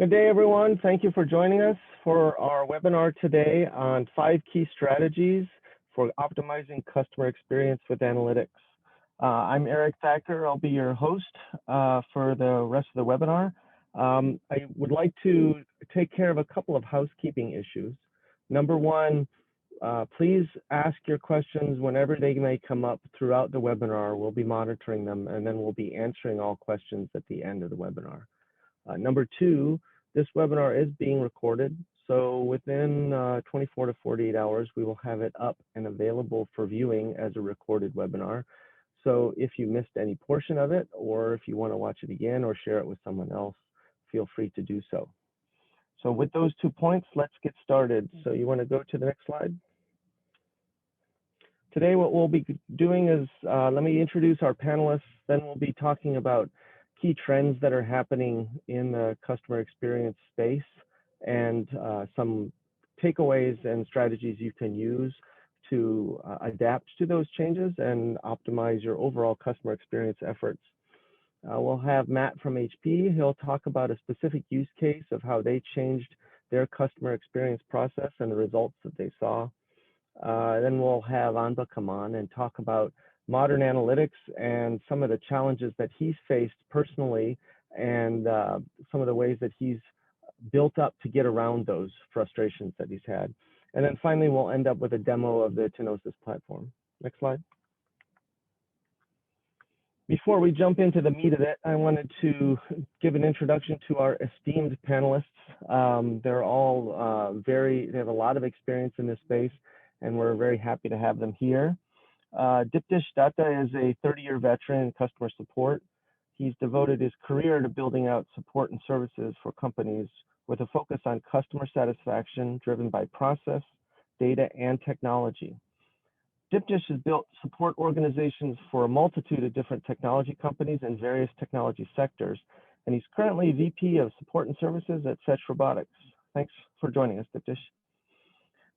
Good day, everyone. Thank you for joining us for our webinar today on 5 key strategies for optimizing customer experience with analytics. I'm Eric Thacker. I'll be your host for the rest of the webinar. I would like to take care of a couple of housekeeping issues. Number one, please ask your questions whenever they may come up throughout the webinar. We'll be monitoring them, and then we'll be answering all questions at the end of the webinar. Number two, this webinar is being recorded, so within 24 to 48 hours, we will have it up and available for viewing as a recorded webinar. So if you missed any portion of it, or if you want to watch it again or share it with someone else, feel free to do so. So with those 2 points, let's get started. So you want to go to the next slide? Today, what we'll be doing is, let me introduce our panelists, then we'll be talking about key trends that are happening in the customer experience space and some takeaways and strategies you can use to adapt to those changes and optimize your overall customer experience efforts. We'll have Matt from HP. He'll talk about a specific use case of how they changed their customer experience process and the results that they saw. Then we'll have Anba come on and talk about modern analytics and some of the challenges that he's faced personally and some of the ways that he's built up to get around those frustrations that he's had. And then finally, we'll end up with a demo of the Tinosys platform. Next slide. Before we jump into the meat of it, I wanted to give an introduction to our esteemed panelists. They're all they have a lot of experience in this space, and we're very happy to have them here. Diptish is a 30-year veteran in customer support. He's devoted his career to building out support and services for companies with a focus on customer satisfaction driven by process, data, and technology. Diptish has built support organizations for a multitude of different technology companies in various technology sectors, and he's currently VP of Support and Services at Fetch Robotics. Thanks for joining us, Diptish.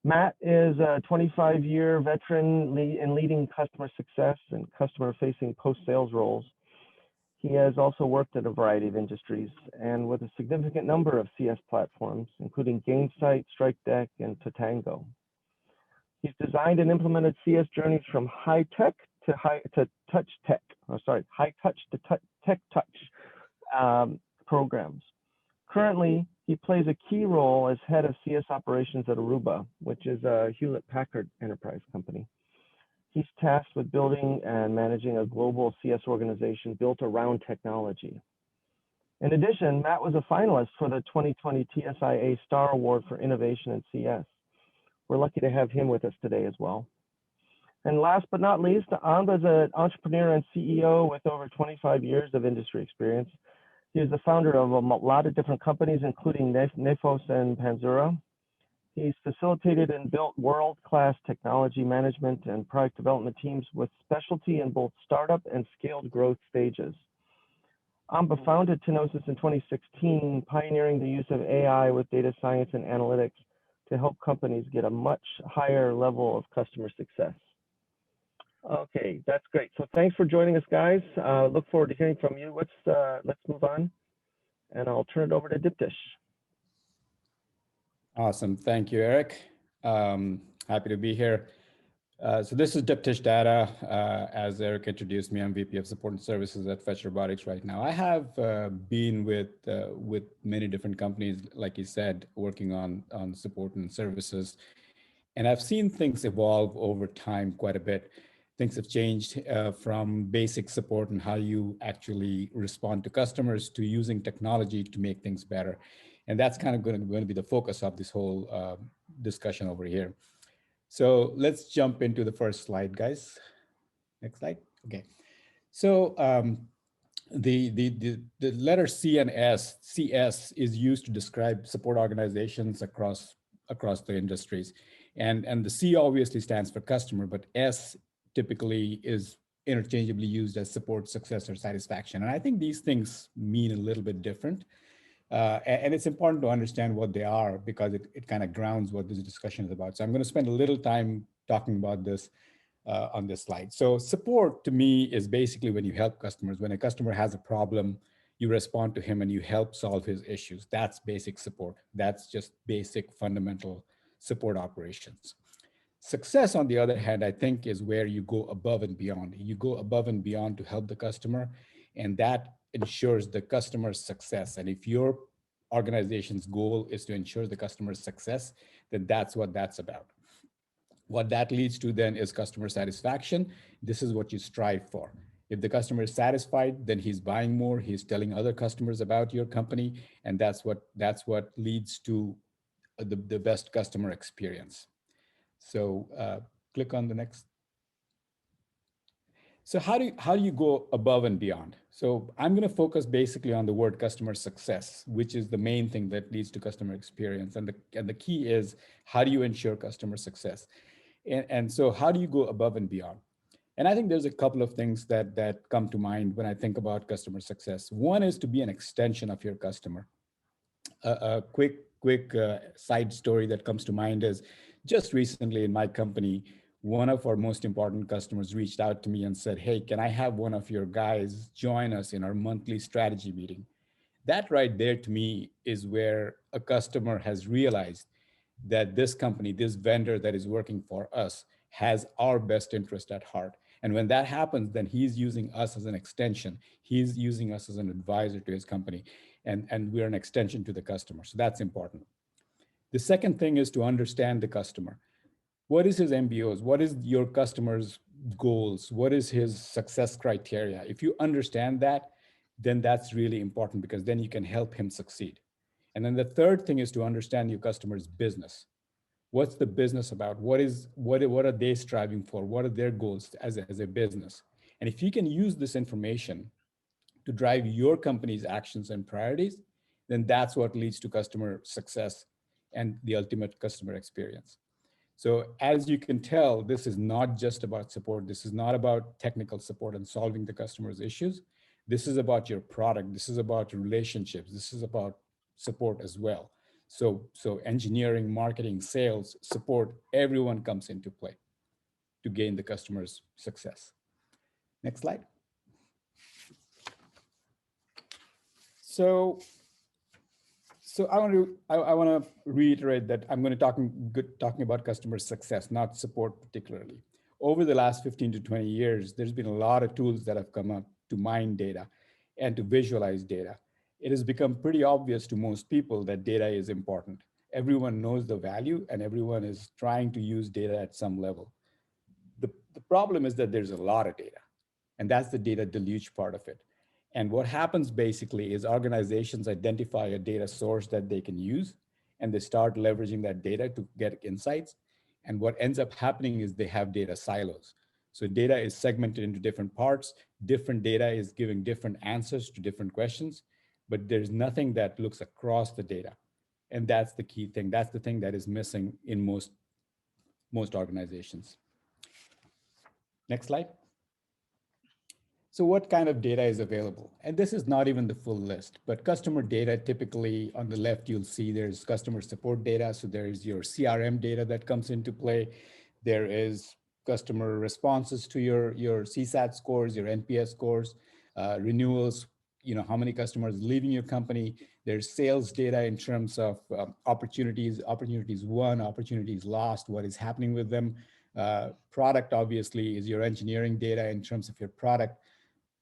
Matt is a 25-year veteran in leading customer success and customer-facing post-sales roles. He has also worked at a variety of industries and with a significant number of CS platforms, including Gainsight, StrikeDeck, and Tatango. He's designed and implemented CS journeys from high touch to tech touch programs. Currently, he plays a key role as head of CS operations at Aruba, which is a Hewlett-Packard enterprise company. He's tasked with building and managing a global CS organization built around technology. In addition, Matt was a finalist for the 2020 TSIA Star Award for Innovation in CS. We're lucky to have him with us today as well. And last but not least, Anba is an entrepreneur and CEO with over 25 years of industry experience. He is the founder of a lot of different companies, including Nefos and Panzura. He's facilitated and built world-class technology management and product development teams with specialty in both startup and scaled growth stages. Anba founded Tinosys in 2016, pioneering the use of AI with data science and analytics to help companies get a much higher level of customer success. Okay, that's great. So thanks for joining us, guys. Look forward to hearing from you. Let's move on, and I'll turn it over to Diptish. Awesome. Thank you, Eric. Happy to be here. So this is Diptish Data. As Eric introduced me, I'm VP of Support and Services at Fetch Robotics right now. I have been with many different companies, like you said, working on support and services. And I've seen things evolve over time quite a bit. Things have changed from basic support and how you actually respond to customers to using technology to make things better. And that's kind of going to be the focus of this whole discussion over here. So let's jump into the first slide, guys. Next slide. Okay. So the letter C and S, CS, is used to describe support organizations across the industries. And the C obviously stands for customer, but S typically is interchangeably used as support, success, or satisfaction. And I think these things mean a little bit different. And it's important to understand what they are because it kind of grounds what this discussion is about. So I'm going to spend a little time talking about this on this slide. So support to me is basically when you help customers. When a customer has a problem, You respond to him and you help solve his issues. That's basic support. That's just basic fundamental support operations. Success, on the other hand, I think is where you go above and beyond. You go above and beyond to help the customer, and that ensures the customer's success. And if your organization's goal is to ensure the customer's success, then that's what that's about. What that leads to then is customer satisfaction. This is what you strive for. If the customer is satisfied, then he's buying more, he's telling other customers about your company, and that's what leads to the best customer experience. So click on the next. So how do you go above and beyond? So I'm going to focus basically on the word customer success, which is the main thing that leads to customer experience. And the key is, how do you ensure customer success? And so how do you go above and beyond? And I think there's a couple of things that come to mind when I think about customer success. One is to be an extension of your customer. A quick side story that comes to mind is, just recently in my company, one of our most important customers reached out to me and said, hey, can I have one of your guys join us in our monthly strategy meeting? That right there to me is where a customer has realized that this company, this vendor that is working for us, has our best interest at heart. And when that happens, then he's using us as an extension. He's using us as an advisor to his company, and we're an extension to the customer. So that's important. The second thing is to understand the customer. What is his MBOs? What is your customer's goals? What is his success criteria? If you understand that, then that's really important, because then you can help him succeed. And then the third thing is to understand your customer's business. What's the business about? What are they striving for? What are their goals as a business? And if you can use this information to drive your company's actions and priorities, then that's what leads to customer success and the ultimate customer experience. So as you can tell, this is not just about support. This is not about technical support and solving the customer's issues. This is about your product. This is about relationships. This is about support as well. So engineering, marketing, sales, support, everyone comes into play to gain the customer's success. Next slide. So I want to reiterate that I'm going to talking about customer success, not support particularly. Over the last 15 to 20 years, there's been a lot of tools that have come up to mine data and to visualize data. It has become pretty obvious to most people that data is important. Everyone knows the value, and everyone is trying to use data at some level. The problem is that there's a lot of data, and that's the data deluge part of it. And what happens basically is organizations identify a data source that they can use, and they start leveraging that data to get insights. And what ends up happening is they have data silos. So data is segmented into different parts. Different data is giving different answers to different questions, but there's nothing that looks across the data. And that's the key thing. That's the thing that is missing in most organizations. Next slide. So what kind of data is available? And this is not even the full list, but customer data, typically on the left, you'll see there's customer support data. So there's your CRM data that comes into play. There is customer responses to your CSAT scores, your NPS scores, renewals, how many customers leaving your company. There's sales data in terms of opportunities won, opportunities lost, what is happening with them. Product obviously is your engineering data in terms of your product.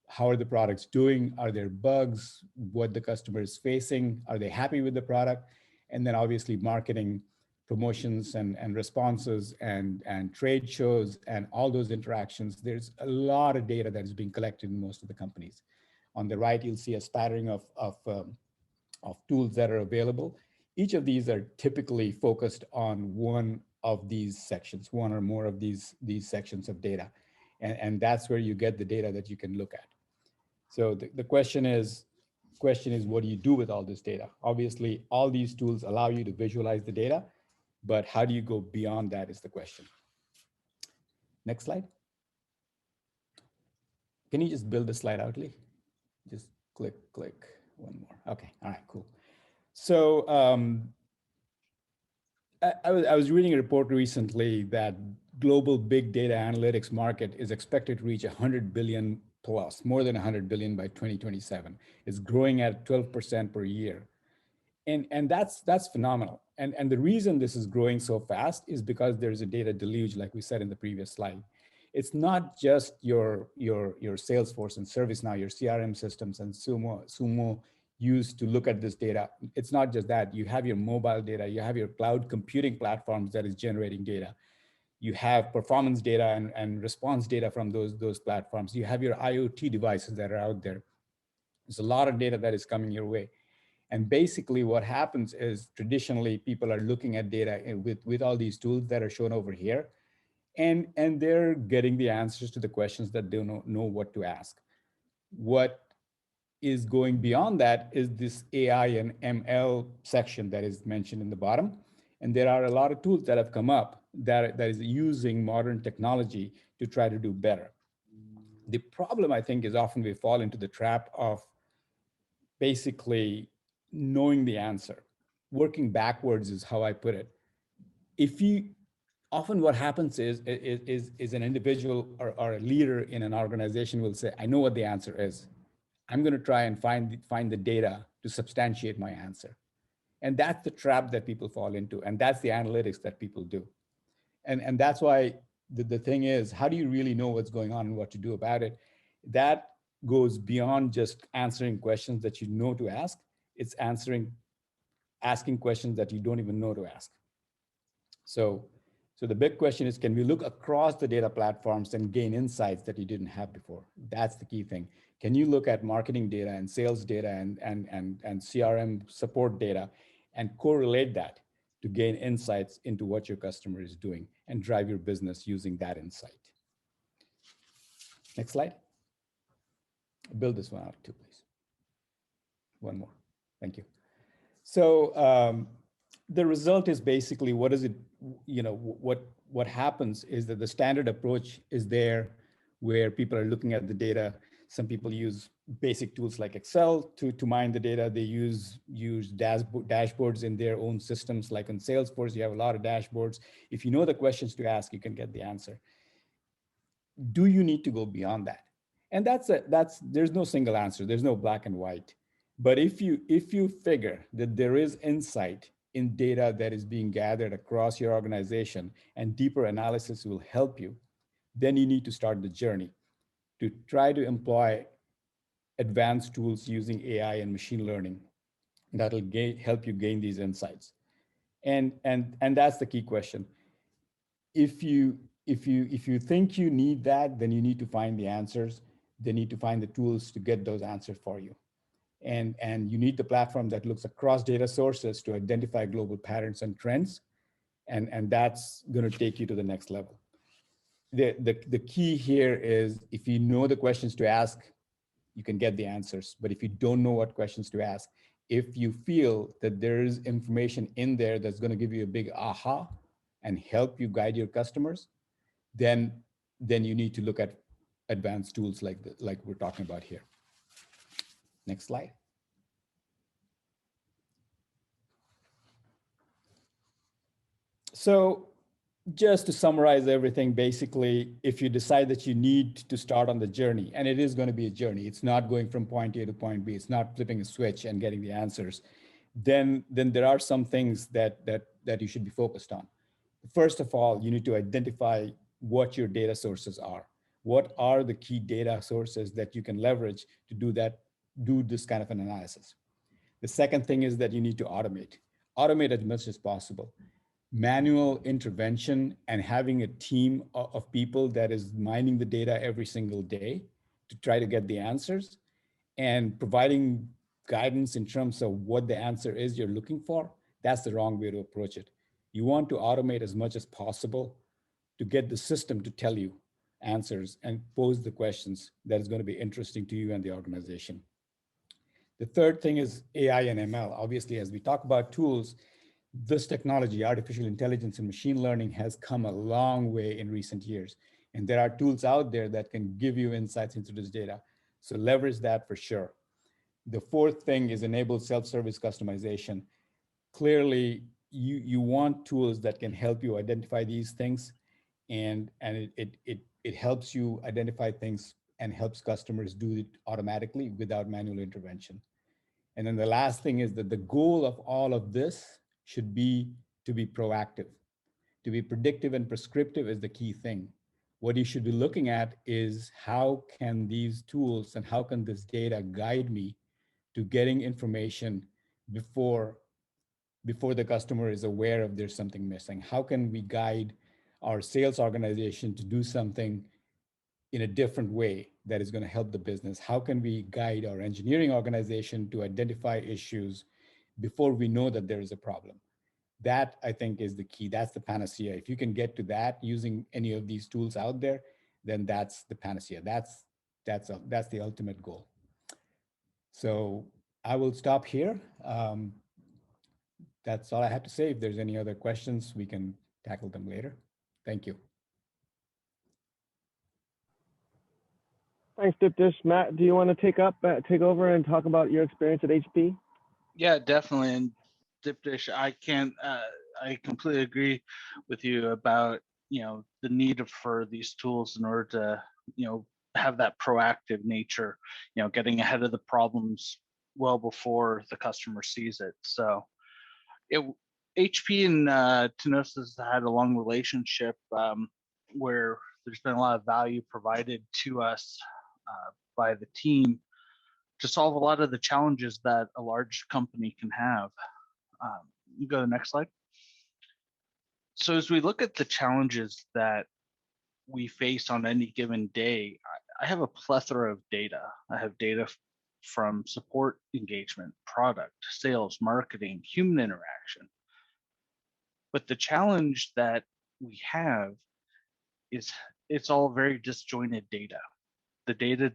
How are the products doing? Are there bugs? What the customer is facing? Are they happy with the product? And then obviously marketing, promotions and responses and trade shows and all those interactions. There's a lot of data that is being collected in most of the companies. On the right, you'll see a spattering of tools that are available. Each of these are typically focused on one of these sections, one or more of these sections of data. And that's where you get the data that you can look at. So the question is, what do you do with all this data? Obviously, all these tools allow you to visualize the data, but how do you go beyond that is the question. Next slide. Can you just build the slide out, Lee? Just click one more. Okay, all right, cool. So I was reading a report recently that global big data analytics market is expected to reach $100 billion plus, more than 100 billion by 2027. It's growing at 12% per year. And that's phenomenal. And the reason this is growing so fast is because there's a data deluge, like we said in the previous slide. It's not just your Salesforce and ServiceNow, your CRM systems and Sumo used to look at this data. It's not just that. You have your mobile data, you have your cloud computing platforms that is generating data. You have performance data and response data from those platforms. You have your IoT devices that are out there. There's a lot of data that is coming your way. And basically what happens is traditionally people are looking at data with all these tools that are shown over here, and they're getting the answers to the questions that they don't know what to ask. What is going beyond that is this AI and ML section that is mentioned in the bottom. And there are a lot of tools that have come up that is using modern technology to try to do better. The problem, I think, is often we fall into the trap of basically knowing the answer. Working backwards is how I put it. If you often what happens is an individual or a leader in an organization will say, I know what the answer is. I'm going to try and find the data to substantiate my answer. And that's the trap that people fall into. And that's the analytics that people do. And that's why the thing is, how do you really know what's going on and what to do about it? That goes beyond just answering questions that you know to ask. It's asking questions that you don't even know to ask. So the big question is, can we look across the data platforms and gain insights that you didn't have before? That's the key thing. Can you look at marketing data and sales data and CRM support data and correlate that to gain insights into what your customer is doing and drive your business using that insight? Next slide. Build this one out too, please. One more. Thank you. So the result is basically, what is it, what happens is that the standard approach is there where people are looking at the data. Some people use basic tools like Excel to mine the data. They use dashboards in their own systems, like on Salesforce, you have a lot of dashboards. If you know the questions to ask, you can get the answer. Do you need to go beyond that? And there's no single answer. There's no black and white. But if you figure that there is insight in data that is being gathered across your organization and deeper analysis will help you, then you need to start the journey to try to employ advanced tools using AI and machine learning that'll help you gain these insights. And that's the key question. If you think you need that, then you need to find the answers. They need to find the tools to get those answers for you. And you need the platform that looks across data sources to identify global patterns and trends. And that's going to take you to the next level. The key here is, if you know the questions to ask, you can get the answers. But if you don't know what questions to ask, if you feel that there is information in there that's going to give you a big aha and help you guide your customers, then you need to look at advanced tools like we're talking about here. Next slide. So just to summarize everything, basically, if you decide that you need to start on the journey, and it is going to be a journey, it's not going from point A to point B, it's not flipping a switch and getting the answers, then there are some things that you should be focused on. First of all, you need to identify what your data sources are. What are the key data sources that you can leverage to do this kind of an analysis? The second thing is that you need to automate as much as possible. Manual intervention and having a team of people that is mining the data every single day to try to get the answers and providing guidance in terms of what the answer is you're looking for, that's the wrong way to approach it. You want to automate as much as possible to get the system to tell you answers and pose the questions that is going to be interesting to you and the organization. The third thing is AI and ML. Obviously, as we talk about tools, this technology, artificial intelligence and machine learning, has come a long way in recent years. And there are tools out there that can give you insights into this data. So leverage that for sure. The fourth thing is enable self-service customization. Clearly, you want tools that can help you identify these things, and it helps you identify things and helps customers do it automatically without manual intervention. And then the last thing is that the goal of all of this should be to be proactive. To be predictive and prescriptive is the key thing. What you should be looking at is how can these tools and how can this data guide me to getting information before the customer is aware of there's something missing? How can we guide our sales organization to do something in a different way that is going to help the business? How can we guide our engineering organization to identify issues before we know that there is a problem? That, I think, is the key. That's the panacea. If you can get to that using any of these tools out there, then that's the panacea. That's the ultimate goal. So I will stop here. That's all I have to say. If there's any other questions, we can tackle them later. Thank you. Thanks, Diptish. Matt, do you want to take over and talk about your experience at HP? Yeah, definitely. And Diptish, I completely agree with you about, the need for these tools in order to, have that proactive nature, getting ahead of the problems well before the customer sees it. So HP and Tinosys had a long relationship where there's been a lot of value provided to us by the team to solve a lot of the challenges that a large company can have. You go to the next slide. So as we look at the challenges that we face on any given day, I have a plethora of data. I have data from support engagement, product, sales, marketing, human interaction. But the challenge that we have is it's all very disjointed data. The data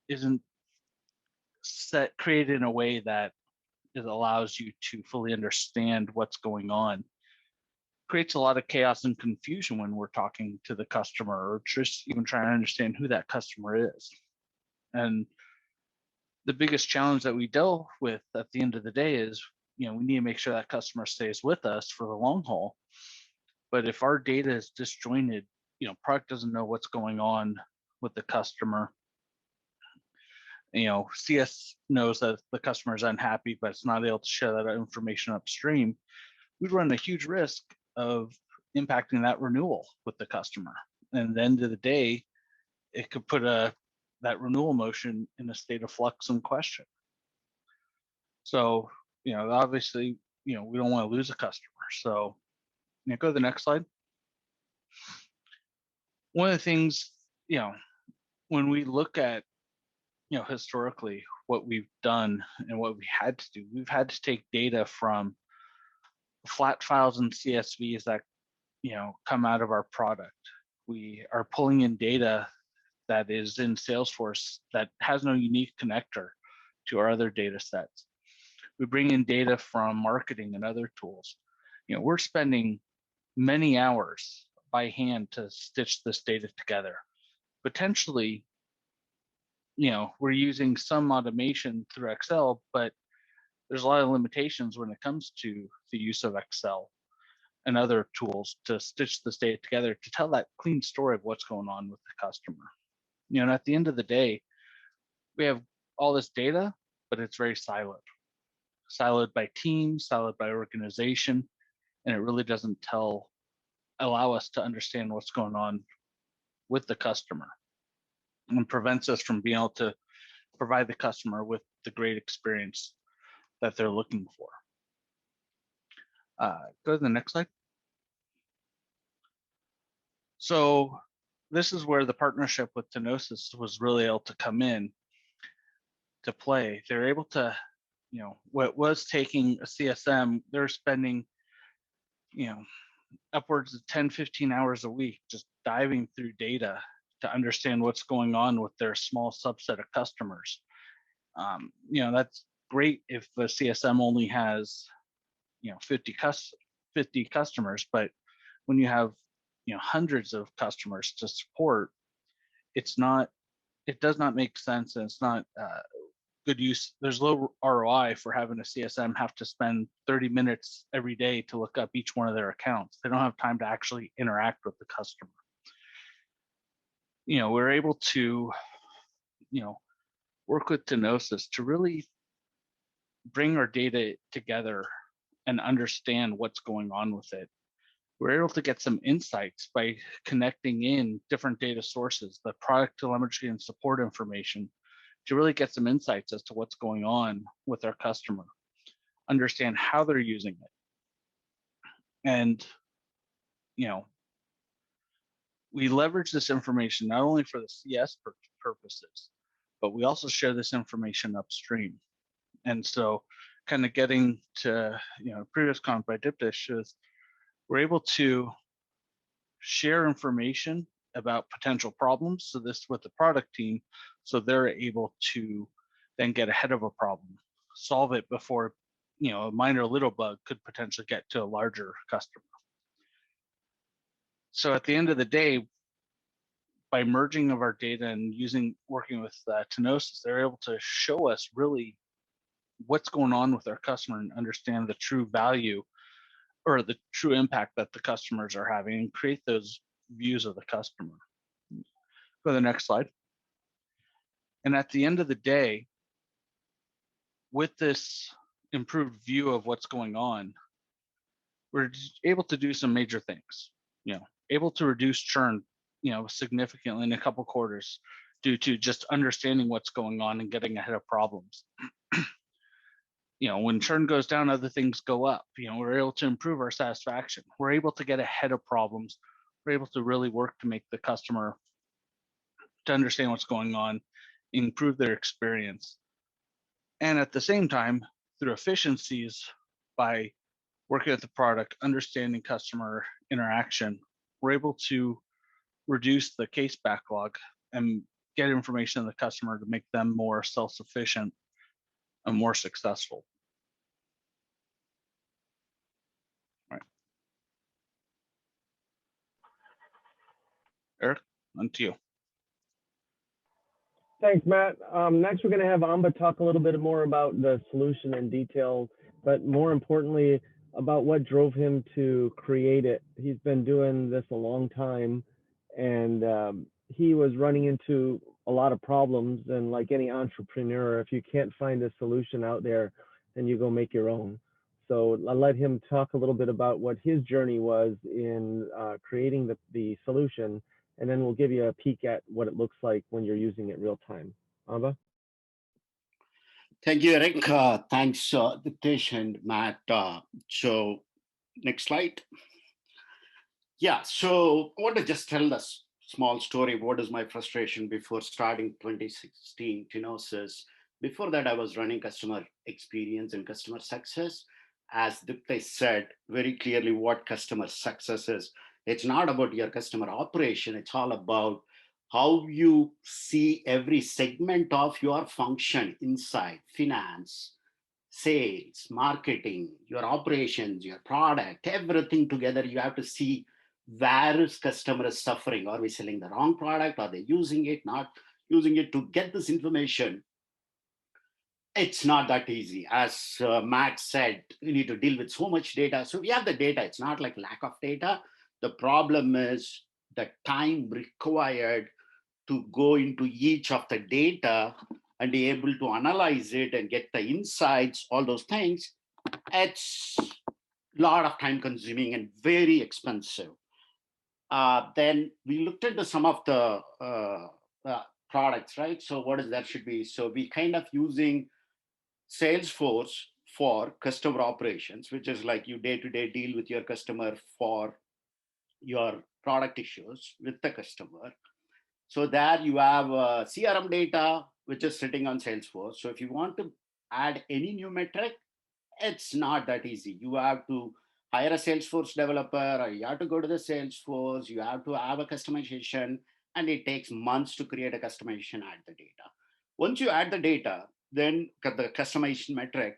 isn't created in a way that it allows you to fully understand what's going on. Creates a lot of chaos and confusion when we're talking to the customer or just even trying to understand who that customer is. And the biggest challenge that we deal with at the end of the day is, we need to make sure that customer stays with us for the long haul. But if our data is disjointed, product doesn't know what's going on with the customer. CS knows that the customer is unhappy, but it's not able to share that information upstream. We'd run a huge risk of impacting that renewal with the customer. And at the end of the day, it could put that renewal motion in a state of flux and question. So, obviously, we don't want to lose a customer. So, go to the next slide. One of the things, when we look at, historically what we've done and what we had to do, we've had to take data from flat files and CSVs that, come out of our product. We are pulling in data that is in Salesforce that has no unique connector to our other data sets. We bring in data from marketing and other tools. We're spending many hours by hand to stitch this data together. Potentially, we're using some automation through Excel, but there's a lot of limitations when it comes to the use of Excel and other tools to stitch this data together to tell that clean story of what's going on with the customer. And at the end of the day, we have all this data, but it's very siloed by team, siloed by organization, and it really doesn't allow us to understand what's going on with the customer and prevents us from being able to provide the customer with the great experience that they're looking for. Go to the next slide. So this is where the partnership with Tinosys was really able to come in to play. They're able to, what was taking a CSM, they're spending, upwards of 10, 15 hours a week just diving through data to understand what's going on with their small subset of customers. That's great if the CSM only has, 50 customers, but when you have, hundreds of customers to support, it does not make sense, and it's not good use. There's low ROI for having a CSM have to spend 30 minutes every day to look up each one of their accounts. They don't have time to actually interact with the customer. we're able to, work with Tinosys to really bring our data together and understand what's going on with it. We're able to get some insights by connecting in different data sources, the product telemetry and support information, to really get some insights as to what's going on with our customer, understand how they're using it. And, we leverage this information not only for the CS purposes, but we also share this information upstream. And so kind of getting to, previous comment by Diptish is we're able to share information about potential problems. So this with the product team, so they're able to then get ahead of a problem, solve it before, a minor little bug could potentially get to a larger customer. So at the end of the day, by merging of our data and working with Tinosys, they're able to show us really what's going on with our customer and understand the true value or the true impact that the customers are having and create those views of the customer. Go to the next slide. And at the end of the day, with this improved view of what's going on, we're able to do some major things, able to reduce churn, significantly in a couple quarters due to just understanding what's going on and getting ahead of problems. When churn goes down, other things go up. We're able to improve our satisfaction. We're able to get ahead of problems. We're able to really work to make the customer to understand what's going on, improve their experience. And at the same time, through efficiencies, by working with the product, understanding customer interaction, we're able to reduce the case backlog and get information to the customer to make them more self-sufficient and more successful. All right. Eric, on to you. Thanks, Matt. Next, we're going to have Anba talk a little bit more about the solution in detail, but more importantly, about what drove him to create it. He's been doing this a long time, and he was running into a lot of problems. And like any entrepreneur, if you can't find a solution out there, then you go make your own. So I'll let him talk a little bit about what his journey was in creating the solution, and then we'll give you a peek at what it looks like when you're using it real time. Anba? Thank you, Eric. Thanks, Diptish and Matt. So next slide. Yeah, so I want to just tell this small story of what is my frustration before starting 2016 Tinosys. Before that, I was running customer experience and customer success. As Diptish said very clearly what customer success is. It's not about your customer operation. It's all about how you see every segment of your function inside finance, sales, marketing, your operations, your product, everything together. You have to see where is customer is suffering. Are we selling the wrong product? Are they using it, not using it? To get this information, it's not that easy. As Matt said, you need to deal with so much data. So we have the data. It's not like lack of data. The problem is the time required to go into each of the data and be able to analyze it and get the insights, all those things. It's a lot of time consuming and very expensive. Then we looked into some of the products, right? So what is that should be? So we kind of using Salesforce for customer operations, which is like you day-to-day deal with your customer for your product issues with the customer. So there you have CRM data, which is sitting on Salesforce. So if you want to add any new metric, it's not that easy. You have to hire a Salesforce developer, or you have to go to the Salesforce, you have to have a customization, and it takes months to create a customization, add the data. Once you add the data, then the customization metric,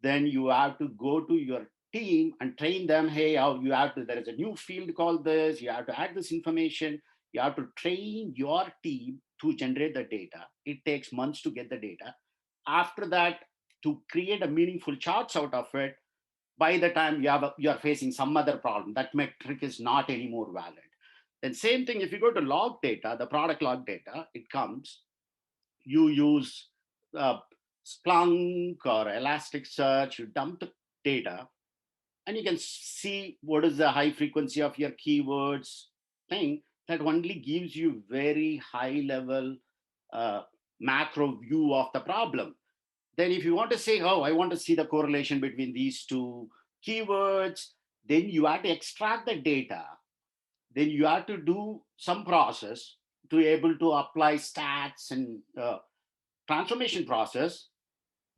then you have to go to your team and train them. Hey, how you have to, there is a new field called this, you have to add this information. You have to train your team to generate the data. It takes months to get the data. After that, to create a meaningful charts out of it, by the time you are facing some other problem, that metric is not anymore valid. Then same thing, if you go to log data, the product log data, it comes, you use uh, Splunk or Elasticsearch, you dump the data, and you can see what is the high frequency of your keywords thing. That only gives you very high level macro view of the problem. Then if you want to say, oh, I want to see the correlation between these two keywords, then you have to extract the data. Then you have to do some process to be able to apply stats and transformation process.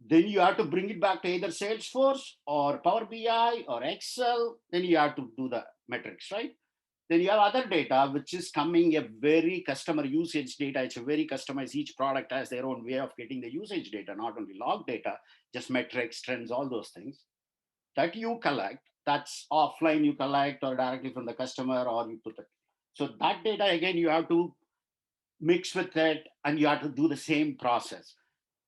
Then you have to bring it back to either Salesforce or Power BI or Excel. Then you have to do the metrics, right? Then you have other data, which is coming a very customer usage data. It's a very customized. Each product has their own way of getting the usage data, not only log data, just metrics, trends, all those things that you collect. That's offline you collect or directly from the customer or you put it. So that data, again, you have to mix with it and you have to do the same process.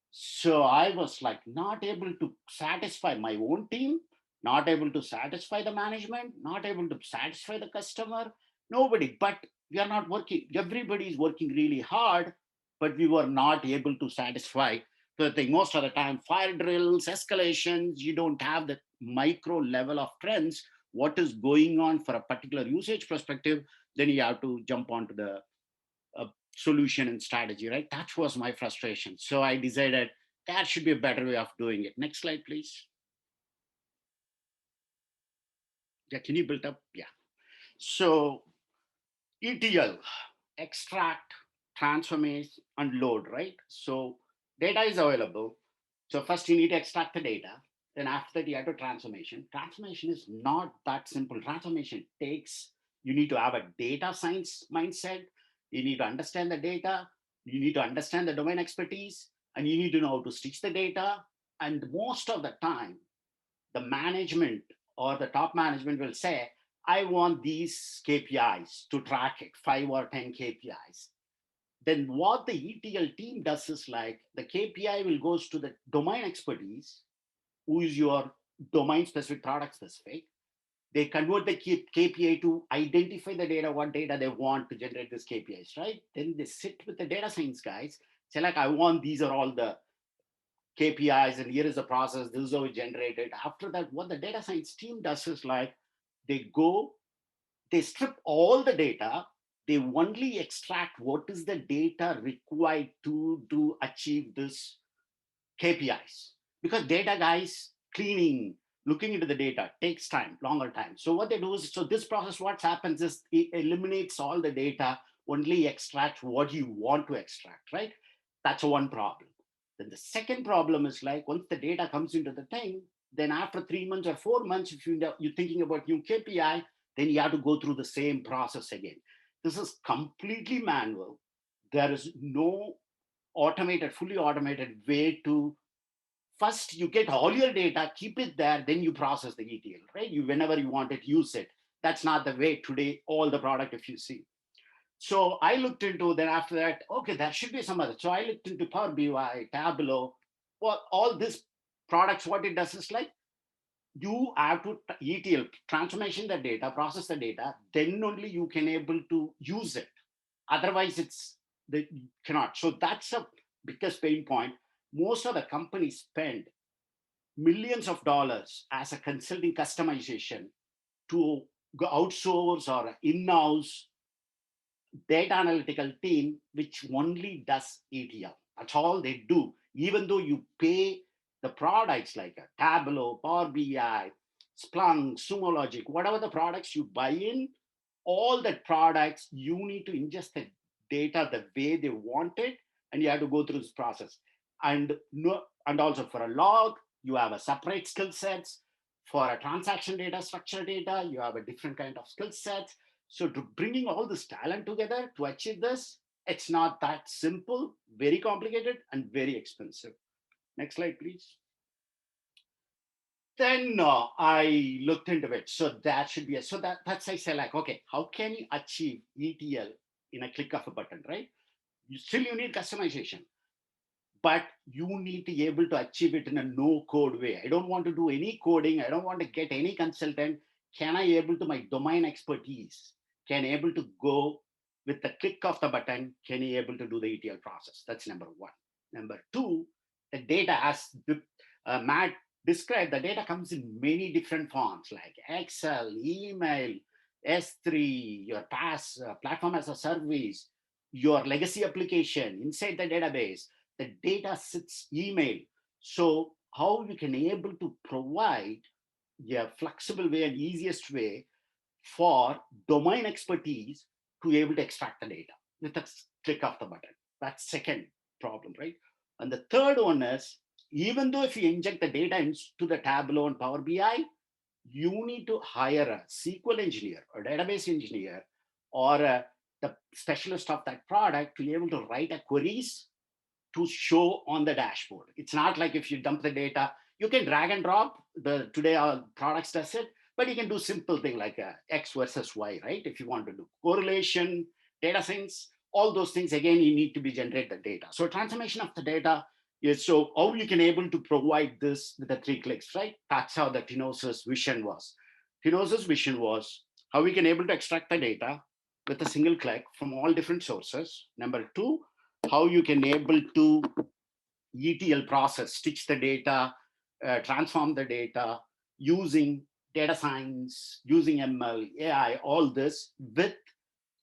So I was like not able to satisfy my own team, not able to satisfy the management, not able to satisfy the customer, nobody. But we are not working. Everybody is working really hard, but we were not able to satisfy the thing. Most of the time, fire drills, escalations, you don't have the micro level of trends, what is going on for a particular usage perspective. Then you have to jump onto the solution and strategy, right? That was my frustration. So I decided there should be a better way of doing it. Next slide, please. Yeah, can you build up? Yeah. So ETL, extract, transformation, and load, right? So data is available. So first you need to extract the data. Then after that, you have to transformation. Transformation is not that simple. Transformation takes, you need to have a data science mindset. You need to understand the data. You need to understand the domain expertise, and you need to know how to stitch the data. And most of the time, the management or the top management will say, I want these KPIs to track it, 5 or 10 KPIs. Then what the ETL team does is like the KPI will goes to the domain expertise, who is your domain specific, product specific. They convert the KPI to identify the data, what data they want to generate this KPIs, right? Then they sit with the data science guys, say like, I want, these are all the KPIs and here is the process, this is how we generate it. After that, what the data science team does is like, they go, they strip all the data, they only extract what is the data required to achieve this KPIs. Because data guys cleaning, looking into the data takes time, longer time. So what they do is, so this process, what happens is it eliminates all the data, only extract what you want to extract, right? That's one problem. Then the second problem is like, once the data comes into the thing, then after 3 months or 4 months, if you're thinking about new KPI, then you have to go through the same process again. This is completely manual. There is no automated, fully automated way to, first you get all your data, keep it there, then you process the ETL, right? You, whenever you want it, use it. That's not the way today, all the product, if you see. So I looked into, then after that, okay, there should be some other. So I looked into Power BI, Tableau, well, all these products, what it does is like, you have to ETL, transformation the data, process the data, then only you can able to use it. Otherwise, they cannot. So that's a biggest pain point. Most of the companies spend millions of dollars as a consulting customization to go outsource or in-house data analytical team, which only does ETL. That's all they do. Even though you pay the products like a Tableau, Power BI, Splunk, Sumo Logic, whatever the products you buy in, all the products, you need to ingest the data the way they want it, and you have to go through this process. And also for a log, you have a separate skill sets. For a transaction data, structured data, you have a different kind of skill sets. So to bringing all this talent together to achieve this, it's not that simple, very complicated, and very expensive. Next slide, please. Then I looked into it. So that should be that's I say like, okay, how can you achieve ETL in a click of a button, right? You need customization, but you need to be able to achieve it in a no code way. I don't want to do any coding. I don't want to get any consultant. Can I able to my domain expertise can able to go with the click of the button, can you able to do the ETL process? That's number one. Number two, the data, as Matt described, the data comes in many different forms like Excel, email, S3, your platform as a service, your legacy application inside the database. The data sits email. So how you can able to provide a flexible way and easiest way for domain expertise to be able to extract the data with a click of the button. That's second problem, right? And the third one is, even though if you inject the data into the Tableau and Power BI, you need to hire a SQL engineer or database engineer or the specialist of that product to be able to write a queries to show on the dashboard. It's not like if you dump the data, you can drag and drop. Today our products does it, but you can do simple thing like X versus Y, right? If you want to do correlation, data science, all those things, again, you need to be generate the data. So transformation of the data is, so how you can able to provide this with the 3 clicks, right? That's how the Tinosys vision was. Tinosys vision was how we can able to extract the data with a single click from all different sources. Number two, how you can able to ETL process, stitch the data, transform the data using data science, using ML, AI, all this with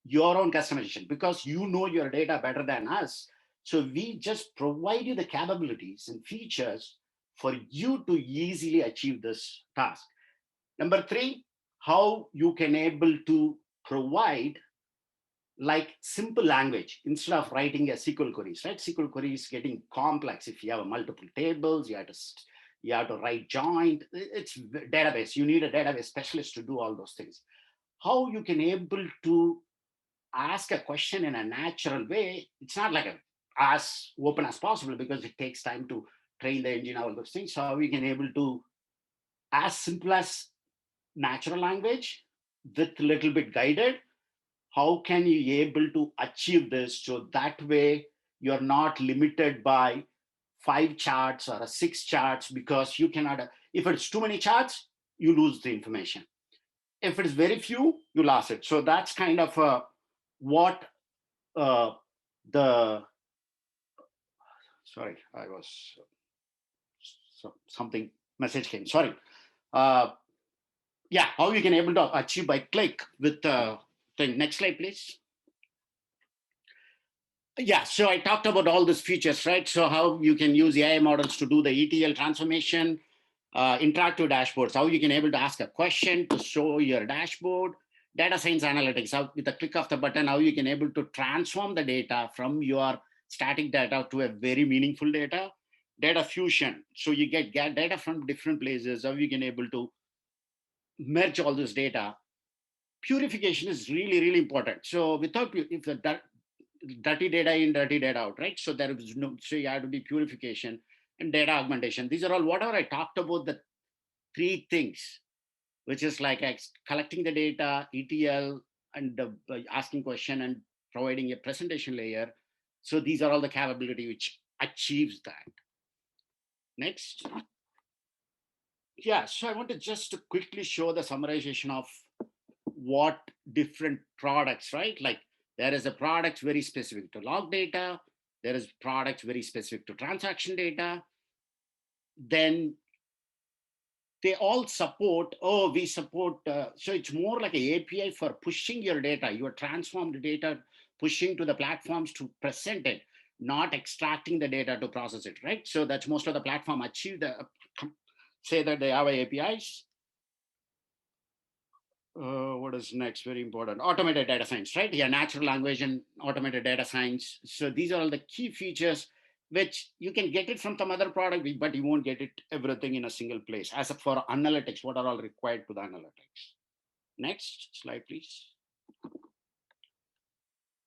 your own customization, because you know your data better than us. So we just provide you the capabilities and features for you to easily achieve this task. Number three, how you can able to provide like simple language instead of writing a SQL queries, right? SQL queries getting complex. If you have multiple tables, you have to write joint. It's database. You need a database specialist to do all those things. How you can able to ask a question in a natural way. It's not like as open as possible because it takes time to train the engine, all those things. So how we can able to as simple as natural language with a little bit guided. How can you able to achieve this so that way you're not limited by 5 charts or 6 charts, because you cannot, if it's too many charts, you lose the information. If it's very few, you lost it. So that's kind of what the, sorry, I was, something message came, sorry. Yeah, how you can able to achieve by click with the thing. Next slide, please. Yeah, so I talked about all these features, right? So how you can use AI models to do the ETL transformation, interactive dashboards, how you can able to ask a question to show your dashboard, data science analytics, how with a click of the button, how you can able to transform the data from your static data to a very meaningful data, data fusion. So you get data from different places, how you can able to merge all this data. Purification is really, really important. So without, if the dirty data in, dirty data out, right? So there is no, so you have to be purification and data augmentation. These are all whatever I talked about, the 3 things, which is like collecting the data, ETL, and asking question and providing a presentation layer. So these are all the capability which achieves that. Next. Yeah, so I want to just quickly show the summarization of what different products, right? Like there is a product very specific to log data. There is products very specific to transaction data. Then they all support, we support, so it's more like an API for pushing your data, your transformed data, pushing to the platforms to present it, not extracting the data to process it, right? So that's most of the platform achieve the, say that they have APIs. What is next? Very important. Automated data science, right? Yeah, natural language and automated data science. So these are all the key features which you can get it from some other product, but you won't get it everything in a single place. As for analytics, what are all required to the analytics? Next slide, please.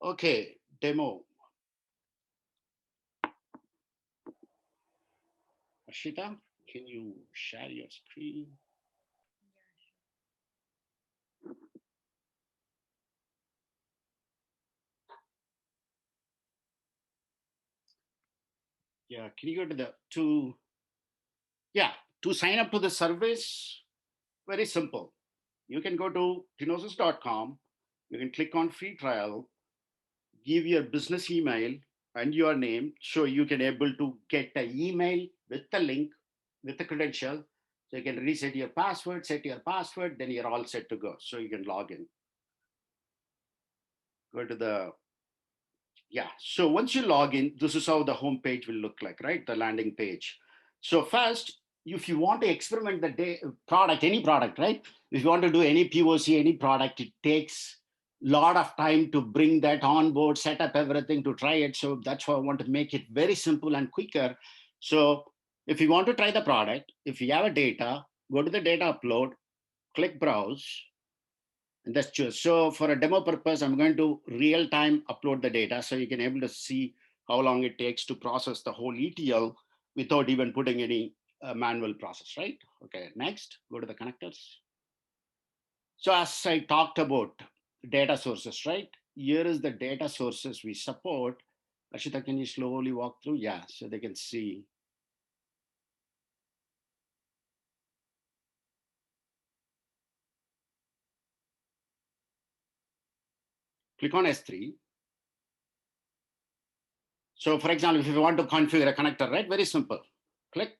Okay, demo. Ashita, can you share your screen? Yeah, can you go to the, to sign up to the service? Very simple. You can go to tinosys.com. You can click on free trial, give your business email and your name, so you can able to get an email with the link, with the credential. So you can reset your password, set your password, then you're all set to go. So you can log in. Go to the, yeah. So once you log in, this is how the home page will look like, right? The landing page. So first, if you want to experiment the product, any product, right? If you want to do any POC, any product, it takes a lot of time to bring that on board, set up everything to try it. So that's why I want to make it very simple and quicker. So if you want to try the product, if you have a data, go to the data upload, click browse, and that's just, so for a demo purpose, I'm going to real time upload the data so you can able to see how long it takes to process the whole ETL without even putting any manual process, right? Okay, next, go to the connectors. So as I talked about data sources, right? Here is the data sources we support. Ashita, can you slowly walk through? Yeah, so they can see. Click on S3. So for example, if you want to configure a connector, right? Very simple. Click.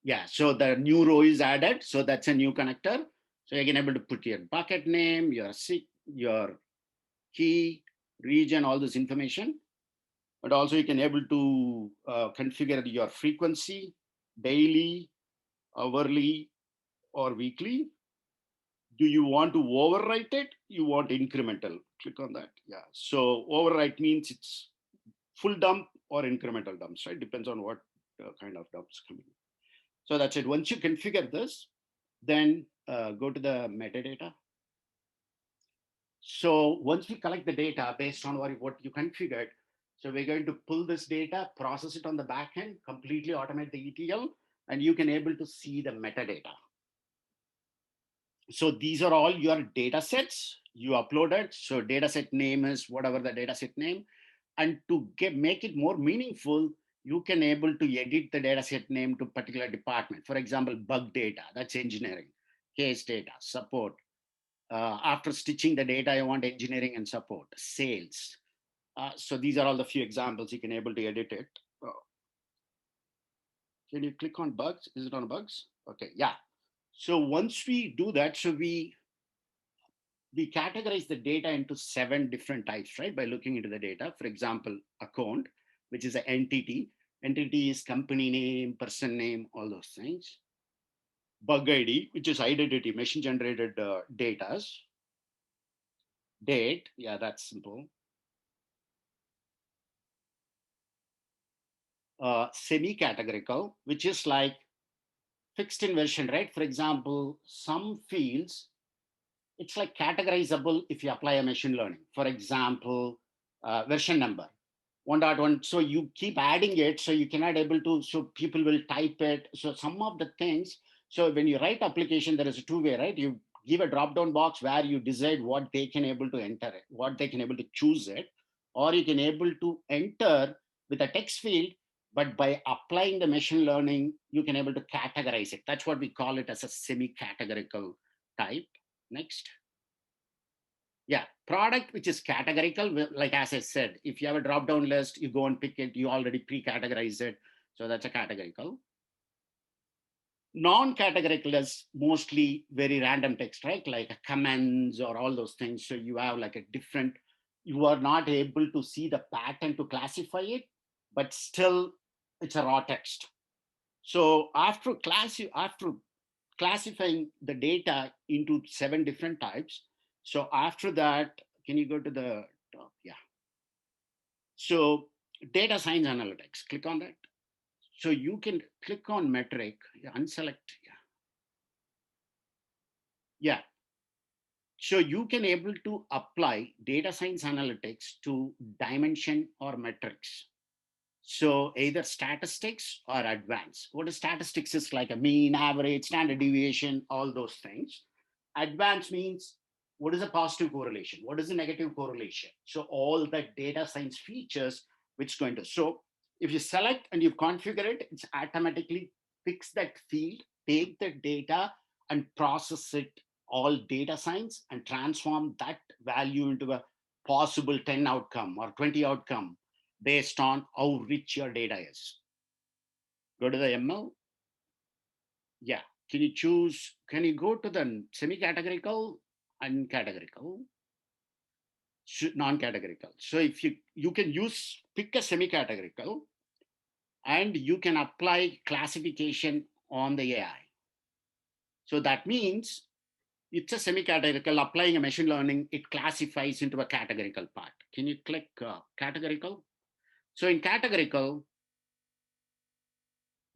Yeah, so the new row is added. So that's a new connector. So you can able to put your bucket name, your key, region, all this information. But also you can able to configure your frequency, daily, hourly, or weekly. Do you want to overwrite it? You want incremental? Click on that. Yeah. So overwrite means it's full dump or incremental dumps, right? Depends on what kind of dumps coming. So that's it. Once you configure this, then go to the metadata. So once we collect the data based on what you configured, so we're going to pull this data, process it on the back end, completely automate the ETL, and you can able to see the metadata. So these are all your data sets you uploaded. So data set name is whatever the data set name. And to make it more meaningful, you can able to edit the data set name to particular department. For example, bug data, that's engineering, case data, support. After stitching the data, I want engineering and support, sales. So these are all the few examples you can able to edit it. Can you click on bugs? Is it on bugs? Okay, yeah. So once we do that, so we categorize the data into 7 different types, right? By looking into the data. For example, account, which is an entity. Entity is company name, person name, all those things. Bug ID, which is identity, machine generated data. Date, yeah, that's simple. Semi-categorical, which is like fixed inversion, right? For example, some fields, it's like categorizable if you apply a machine learning. For example, version number, 1.1. So you keep adding it, so you cannot able to, so people will type it. So some of the things, so when you write application, there is a two-way, right? You give a drop-down box where you decide what they can able to enter it, what they can able to choose it, or you can able to enter with a text field, but by applying the machine learning, you can able to categorize it. That's what we call it as a semi-categorical type. Next. Yeah, product, which is categorical, like as I said, if you have a drop-down list, you go and pick it, you already pre-categorize it. So that's a categorical. Non-categorical is mostly very random text, right? Like comments or all those things. So you have like a different, you are not able to see the pattern to classify it, but still it's a raw text. So after classifying the data into 7 different types, so after that, can you go to the top? Yeah. So data science analytics, click on that. So you can click on metric, unselect, yeah. So you can able to apply data science analytics to dimension or metrics. So either statistics or advanced. What is statistics is like a mean, average, standard deviation, all those things. Advanced means what is a positive correlation? What is a negative correlation? So all the data science features which going to, so if you select and you configure it, it's automatically picks that field, take the data and process it all data science and transform that value into a possible 10 outcome or 20 outcome based on how rich your data is. Go to the ML. Yeah. Can you choose? Can you go to the semi-categorical and categorical? Non-categorical. So if you can pick a semi-categorical and you can apply classification on the AI. So that means it's a semi-categorical. Applying a machine learning, it classifies into a categorical part. Can you click categorical? So in categorical,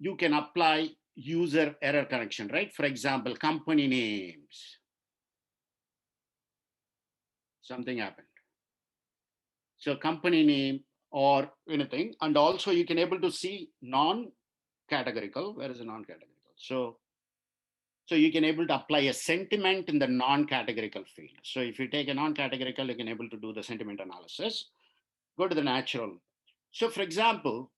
you can apply user error correction, right? For example, company names. Something happened. So company name or anything. And also you can able to see non-categorical. Where is the non-categorical? So you can able to apply a sentiment in the non-categorical field. So if you take a non-categorical, you can able to do the sentiment analysis. Go to the natural. So for example,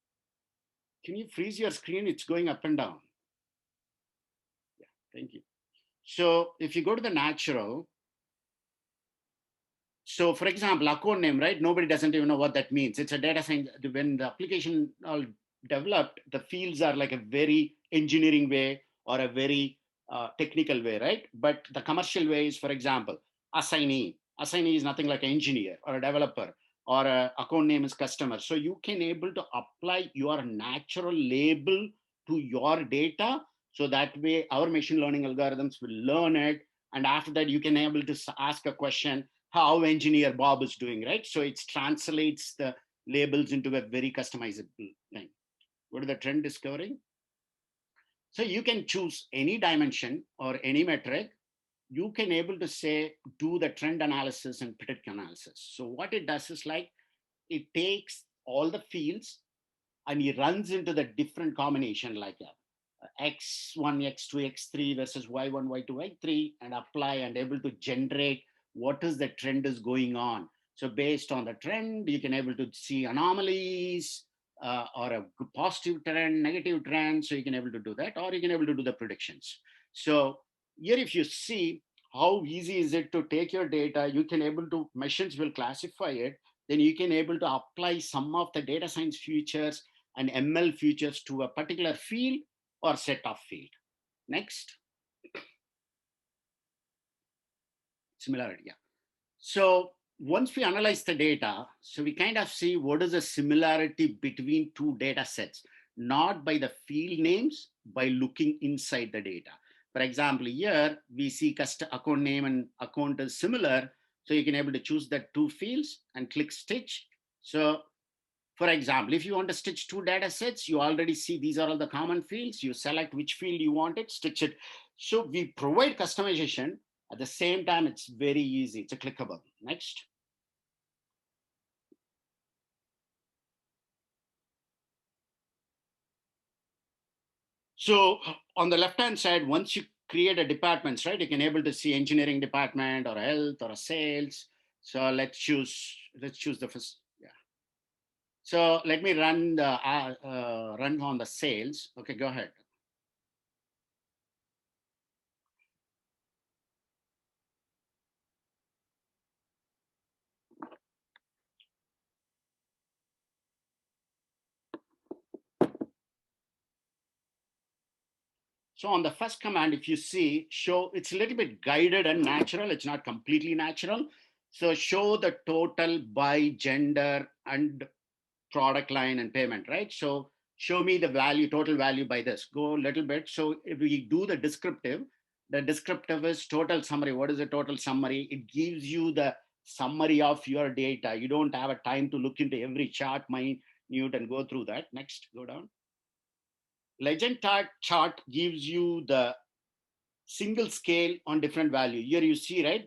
can you freeze your screen? It's going up and down. Yeah, thank you. So if you go to the natural, so for example, account name, right? Nobody doesn't even know what that means. It's a data science. When the application all developed, the fields are like a very engineering way or a very technical way, right? But the commercial way is, for example, assignee. Assignee is nothing like an engineer or a developer, or a account name is customer. So you can able to apply your natural label to your data. So that way our machine learning algorithms will learn it. And after that, you can able to ask a question, how engineer Bob is doing, right? So it translates the labels into a very customizable thing. Go to the trend discovery. So you can choose any dimension or any metric. You can able to say, do the trend analysis and predict analysis. So what it does is like, it takes all the fields and it runs into the different combination like X1, X2, X3 versus Y1, Y2, Y3 and apply and able to generate what is the trend is going on. So based on the trend, you can able to see anomalies, or a positive trend, negative trend. So you can able to do that, or you can able to do the predictions. So here, if you see how easy is it to take your data, you can able to, machines will classify it. Then you can able to apply some of the data science features and ML features to a particular field or set of field. Next. Similarity, yeah. So once we analyze the data, so we kind of see what is the similarity between two data sets, not by the field names, by looking inside the data. For example, here we see account name and account is similar. So you can able to choose the two fields and click stitch. So for example, if you want to stitch two data sets, you already see these are all the common fields. You select which field you want it, stitch it. So we provide customization. At the same time, it's very easy. It's a clickable. Next. So on the left-hand side, once you create a departments, right, you can able to see engineering department or health or a sales. So let's choose the first. Yeah. So let me run on the sales. Okay, go ahead. So on the first command, if you see, show, it's a little bit guided and natural. It's not completely natural. So show the total by gender and product line and payment, right? So show me the value, total value by this. Go a little bit. So if we do the descriptive is total summary. What is the total summary? It gives you the summary of your data. You don't have a time to look into every chart, minute, and go through that. Next, go down. Legend chart gives you the single scale on different value. Here you see, right?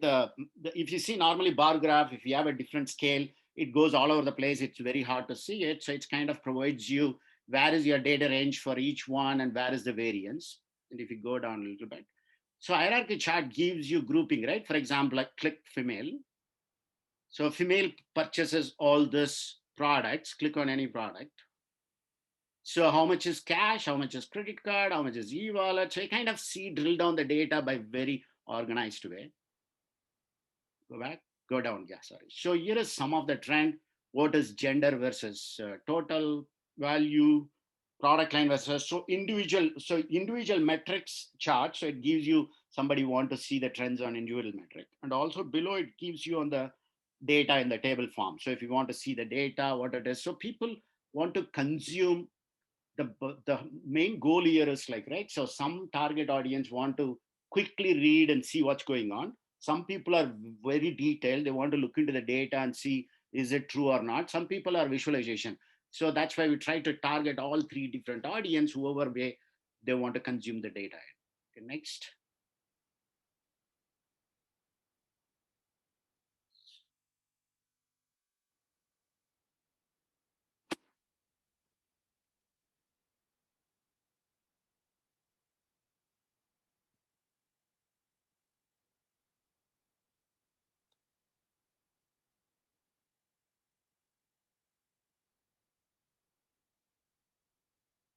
If you see normally bar graph, if you have a different scale, it goes all over the place. It's very hard to see it. So it kind of provides you where is your data range for each one and where is the variance. And if you go down a little bit. So hierarchy chart gives you grouping, right? For example, like click female. So female purchases all this products, click on any product. So how much is cash, how much is credit card, how much is e-wallet? So you kind of see, drill down the data by very organized way. Go back, go down. Yeah, sorry. So here is some of the trend. What is gender versus total value, product line versus individual metrics chart. So it gives you somebody want to see the trends on individual metric, and also below it gives you on the data in the table form. So if you want to see the data, what it is, so people want to consume the main goal here is like, right, so some target audience want to quickly read and see what's going on. Some people are very detailed, they want to look into the data and see is it true or not. Some people are visualization. So that's why we try to target all three different audience, whoever way they want to consume the data. Okay, next.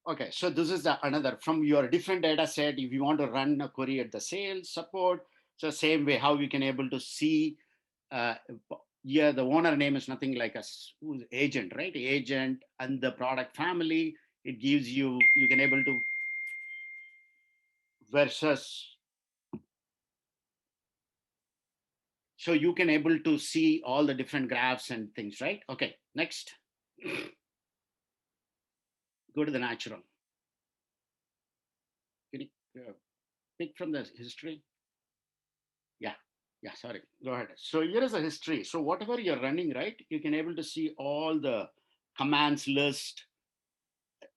Okay, so this is another from your different data set. If you want to run a query at the sales support, so same way how we can able to see, yeah, the owner name is nothing like a who's agent, right? Agent and the product family. It gives you, you can able to versus, so you can able to see all the different graphs and things, right? Okay, next. Go to the natural. Can you pick from the history? Yeah, sorry, go ahead. So here is a history. So whatever you're running, right, you can able to see all the commands list,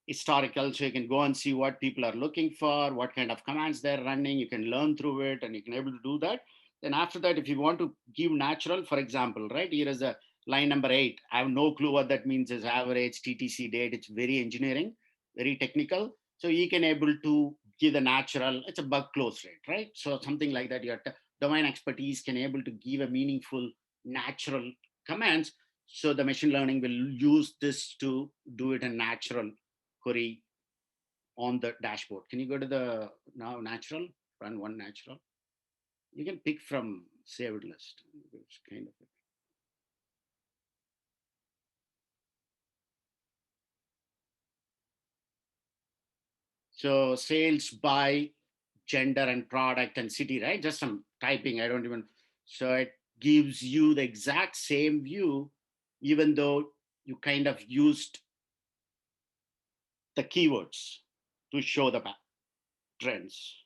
historical, so you can go and see what people are looking for, what kind of commands they're running. You can learn through it and you can able to do that. Then after that, if you want to give natural, for example, right, here is a line number 8. I have no clue what that means, is average TTC date. It's very engineering, very technical. So you can able to give the natural, it's a bug close rate, right? So something like that, your domain expertise can able to give a meaningful natural commands. So the machine learning will use this to do it in natural query on the dashboard. Can you go to the now natural, run one natural? You can pick from saved list. It's kind of. So sales by gender and product and city, right? Just some typing, I don't even, so it gives you the exact same view, even though you kind of used the keywords to show the trends.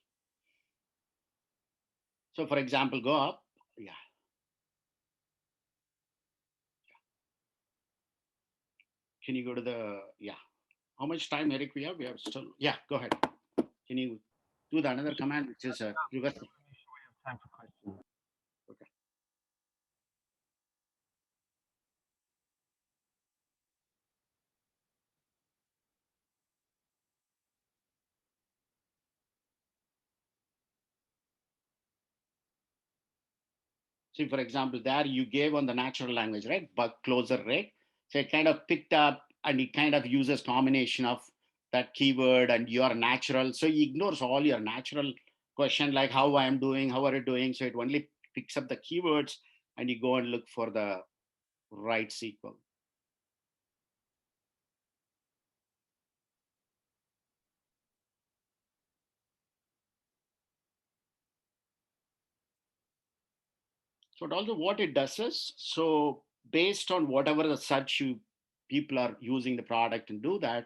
So for example, go up, yeah. Can you go to the, yeah. How much time, Eric, we have? We have still, yeah, go ahead. Can you do the another command, which is a reverse? Time for questions. Okay. See, for example, there you gave on the natural language, right? But closer rate. So it kind of picked up and it kind of uses combination of that keyword and your natural. So he ignores all your natural question, like how I am doing, how are you doing? So it only picks up the keywords and you go and look for the right sequel. So also what it does is, so based on whatever the search people are using the product and do that,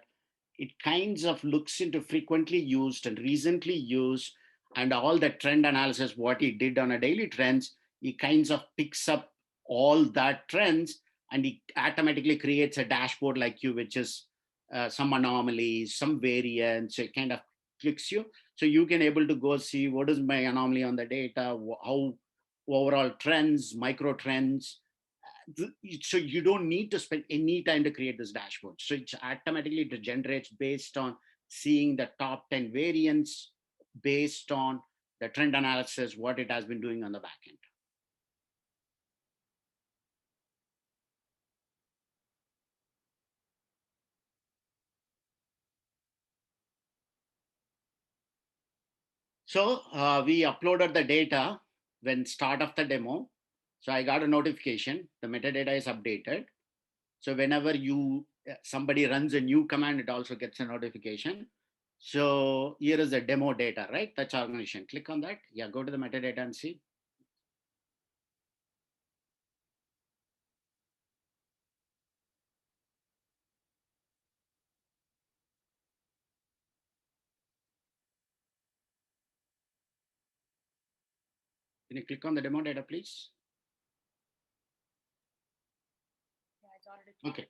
it kinds of looks into frequently used and recently used and all the trend analysis, what it did on a daily trends, it kinds of picks up all that trends and it automatically creates a dashboard like you, which is some anomalies, some variance, so it kind of clicks you. So you can able to go see what is my anomaly on the data, how overall trends, micro trends. So you don't need to spend any time to create this dashboard. So it's automatically it generates based on seeing the top 10 variants based on the trend analysis, what it has been doing on the back end. So we uploaded the data when start of the demo. So I got a notification, the metadata is updated. So whenever somebody runs a new command, it also gets a notification. So here is the demo data, right? Touch organization. Click on that. Yeah, go to the metadata and see. Can you click on the demo data, please? Yeah, it's already okay.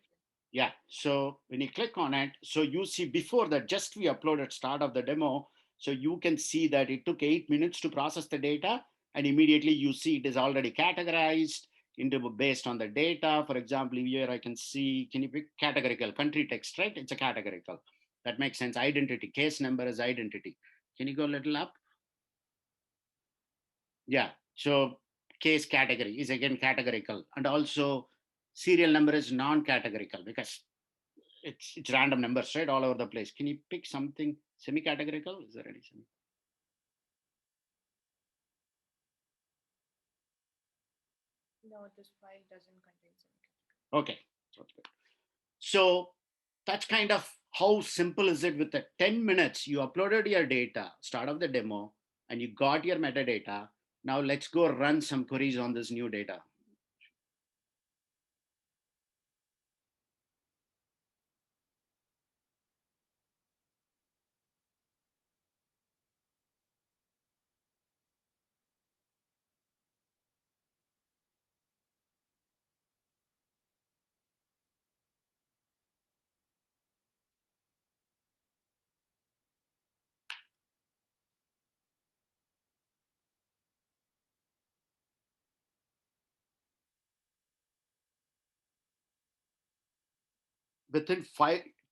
Yeah, so when you click on it, so you see before that, just we uploaded start of the demo. So you can see that it took 8 minutes to process the data, and immediately you see it is already categorized into based on the data. For example, here I can see, can you pick categorical, country text, right? It's a categorical. That makes sense. Identity, case number is identity. Can you go a little up? Yeah, so case category is again categorical, and also serial number is non-categorical because it's random numbers, right, all over the place. Can you pick something semi-categorical? Is there any semi? No, this file doesn't contain some. Okay, so that's kind of how simple is it. With the 10 minutes, you uploaded your data, start of the demo, and you got your metadata. Now let's go run some queries on this new data. Within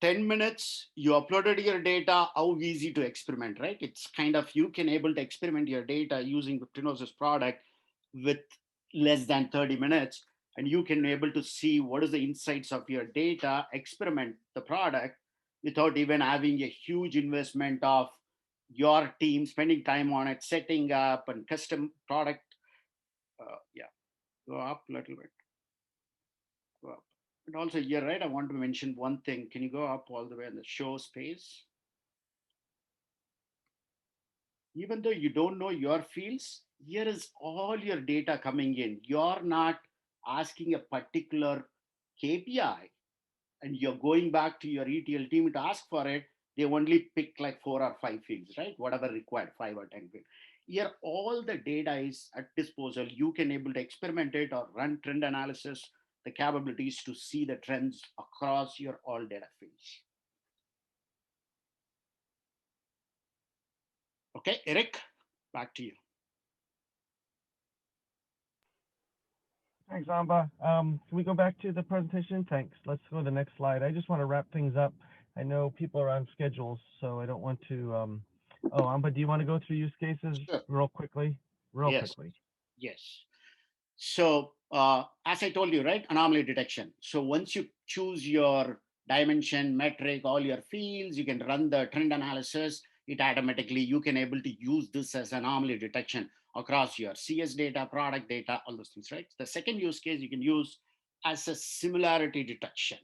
10 minutes, you uploaded your data. How easy to experiment, right? It's kind of, you can able to experiment your data using the Tinosys product with less than 30 minutes, and you can able to see what is the insights of your data, experiment the product without even having a huge investment of your team spending time on it, setting up and custom product. Yeah, go up a little bit. Go up. And also here, right, I want to mention one thing. Can you go up all the way in the show space? Even though you don't know your fields, here is all your data coming in. You're not asking a particular KPI and you're going back to your ETL team to ask for it. They only pick like 4 or 5 fields, right? Whatever required, 5 or 10 fields. Here, all the data is at disposal. You can able to experiment it or run trend analysis, the capabilities to see the trends across your all data fields. Okay, Eric, back to you. Thanks, Anba. Can we go back to the presentation? Thanks. Let's go to the next slide. I just want to wrap things up. I know people are on schedules, so I don't want to. Oh, Anba, do you want to go through use cases real quickly? Quickly. Yes. So as I told you, right, anomaly detection. So once you choose your dimension, metric, all your fields, you can run the trend analysis. It automatically, you can able to use this as anomaly detection across your CS data, product data, all those things, right? The second use case you can use as a similarity detection.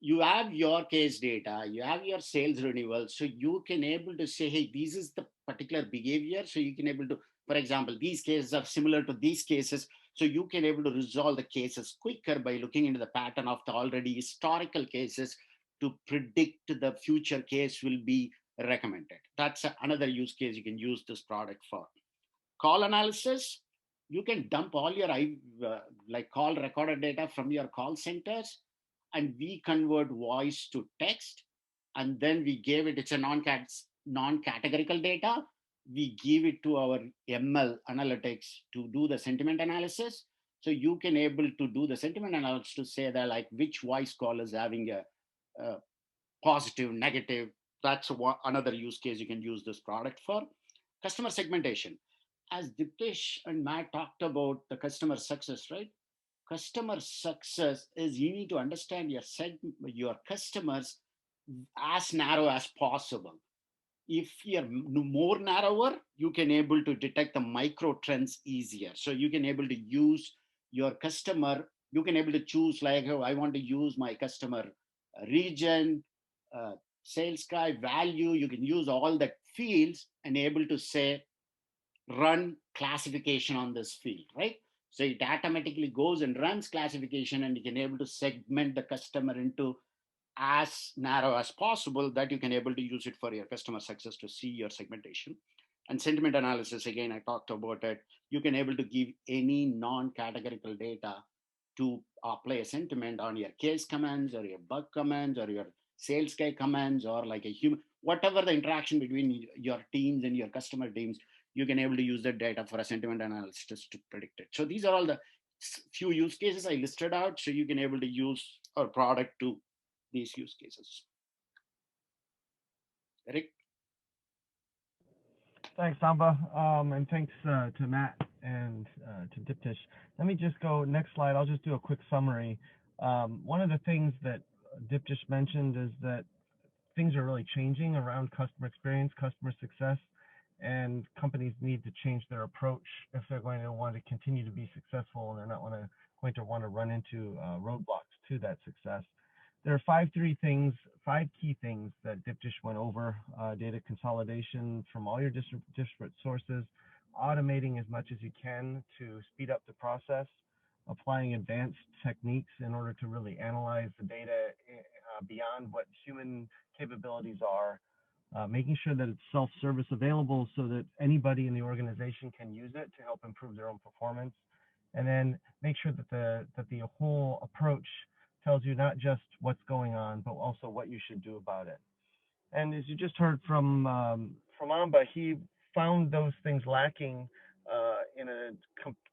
You have your case data, you have your sales renewal, so you can able to say, hey, this is the particular behavior. So you can able to, for example, these cases are similar to these cases. So you can able to resolve the cases quicker by looking into the pattern of the already historical cases to predict the future case will be recommended. That's another use case you can use this product for. Call analysis, you can dump all your like call recorded data from your call centers, and we convert voice to text, and then we gave it, it's a non-categorical data. We give it to our ML analytics to do the sentiment analysis. So you can able to do the sentiment analysis to say that like which voice call is having a positive, negative. That's another use case you can use this product for. Customer segmentation. As Diptish and Matt talked about the customer success, right? Customer success is you need to understand your customers as narrow as possible. If you're more narrower, you can able to detect the micro trends easier. So you can able to use your customer, you can able to choose like, oh, I want to use my customer region, sales guy, value. You can use all the fields and able to say, run classification on this field, right? So it automatically goes and runs classification, and you can able to segment the customer into as narrow as possible, that you can able to use it for your customer success to see your segmentation. And sentiment analysis, again, I talked about it. You can able to give any non-categorical data to apply a sentiment on your case commands or your bug commands or your sales guy commands, or like a human, whatever the interaction between your teams and your customer teams, you can able to use that data for a sentiment analysis to predict it. So these are all the few use cases I listed out. So you can able to use our product to these use cases. Eric? Thanks, Anba, and thanks to Matt and to Diptish. Let me just go next slide. I'll just do a quick summary. One of the things that Diptish mentioned is that things are really changing around customer experience, customer success, and companies need to change their approach if they're going to want to continue to be successful, and they're not going to want to run into roadblocks to that success. There are five key things that Diptish went over: data consolidation from all your disparate sources, automating as much as you can to speed up the process, applying advanced techniques in order to really analyze the data beyond what human capabilities are, making sure that it's self-service available so that anybody in the organization can use it to help improve their own performance, and then make sure that the whole approach tells you not just what's going on, but also what you should do about it. And as you just heard from Anba, he found those things lacking in a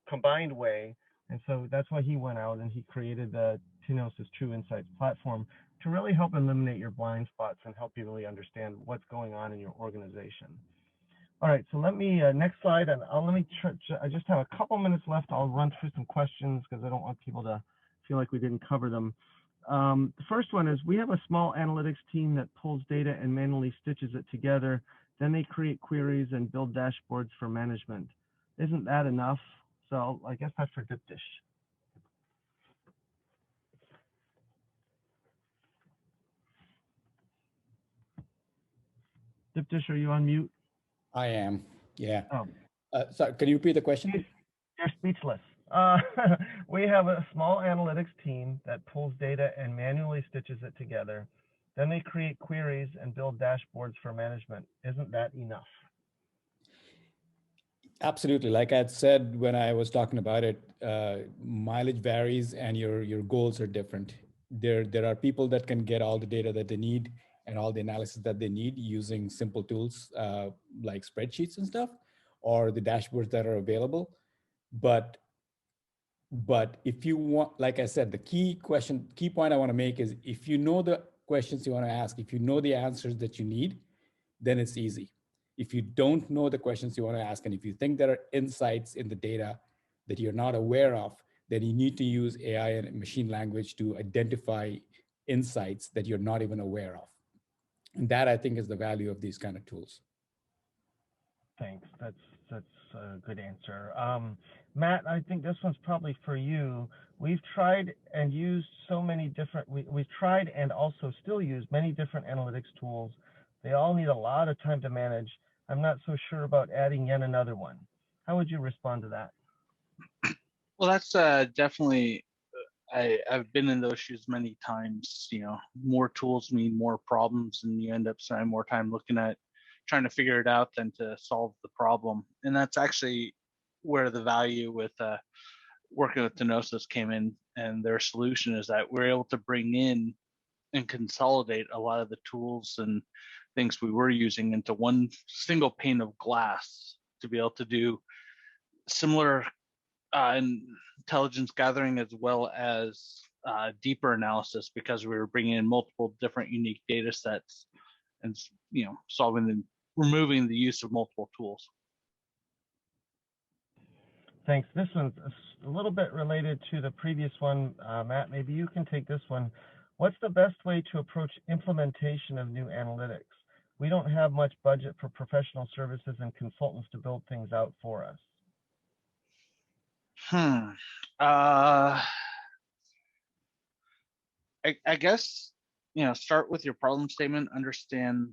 combined way, and so that's why he went out and he created the Tinosys TrueInsights platform to really help eliminate your blind spots and help you really understand what's going on in your organization. All right, so let me next slide, and I just have a couple minutes left. I'll run through some questions because I don't want people to feel like we didn't cover them. The first one is, we have a small analytics team that pulls data and manually stitches it together. Then they create queries and build dashboards for management. Isn't that enough? So I guess that's for Diptish. Diptish, are you on mute? I am, yeah. Oh. Sorry, can you repeat the question? You're speechless. We have a small analytics team that pulls data and manually stitches it together. Then they create queries and build dashboards for management. Isn't that enough? Absolutely. Like I had said when I was talking about it, mileage varies and your goals are different. There are people that can get all the data that they need and all the analysis that they need using simple tools like spreadsheets and stuff, or the dashboards that are available. But if you want, like I said, the key point I want to make is, if you know the questions you want to ask, if you know the answers that you need, then it's easy. If you don't know the questions you want to ask, and if you think there are insights in the data that you're not aware of, then you need to use AI and machine language to identify insights that you're not even aware of. And that, I think, is the value of these kind of tools. Thanks. That's a good answer. Matt, I think this one's probably for you. We've tried and used so many different, we've tried and also still use many different analytics tools. They all need a lot of time to manage. I'm not so sure about adding yet another one. How would you respond to that? Well, that's definitely, I've been in those shoes many times. You know, more tools mean more problems, and you end up spending more time looking at trying to figure it out than to solve the problem. And that's actually where the value with working with Tinosys came in, and their solution is that we're able to bring in and consolidate a lot of the tools and things we were using into one single pane of glass to be able to do similar intelligence gathering as well as deeper analysis, because we were bringing in multiple different unique data sets and, you know, solving and removing the use of multiple tools. Thanks. This one's a little bit related to the previous one. Matt, maybe you can take this one. What's the best way to approach implementation of new analytics? we don't have much budget for professional services and consultants to build things out for us. I guess, start with your problem statement, understand,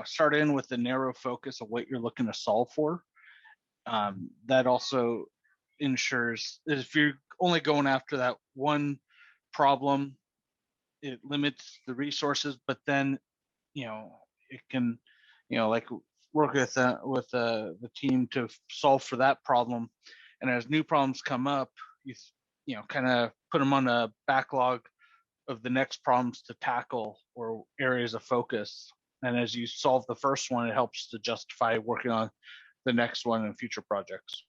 start in with the narrow focus of what you're looking to solve for. That also ensures that if you're only going after that one problem, it limits the resources, but then, it can, like work with the team to solve for that problem. And as new problems come up, you kind of put them on a backlog of the next problems to tackle or areas of focus. And as you solve the first one, it helps to justify working on the next one in future projects.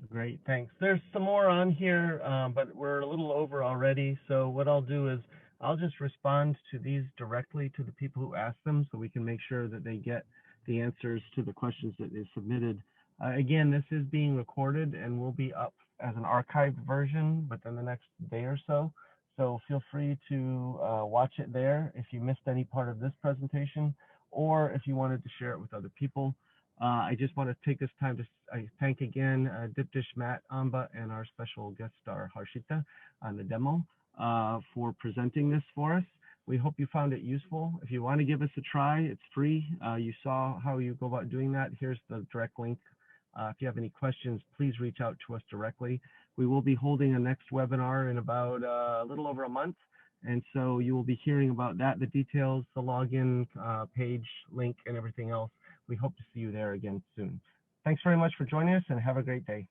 Great, thanks. There's some more on here, but we're a little over already. So what I'll do is I'll just respond to these directly to the people who asked them so we can make sure that they get the answers to the questions that they submitted. Again, this is being recorded and will be up as an archived version within the next day or so. So feel free to watch it there if you missed any part of this presentation, or if you wanted to share it with other people. I just want to take this time to thank again Diptish, Matt, Anba, and our special guest star Harshita on the demo for presenting this for us. We hope you found it useful. If you want to give us a try, it's free. You saw how you go about doing that. Here's the direct link. If you have any questions, please reach out to us directly. We will be holding a next webinar in about a little over a month. And so you will be hearing about that, the details, the login page, link, and everything else. We hope to see you there again soon. Thanks very much for joining us and have a great day.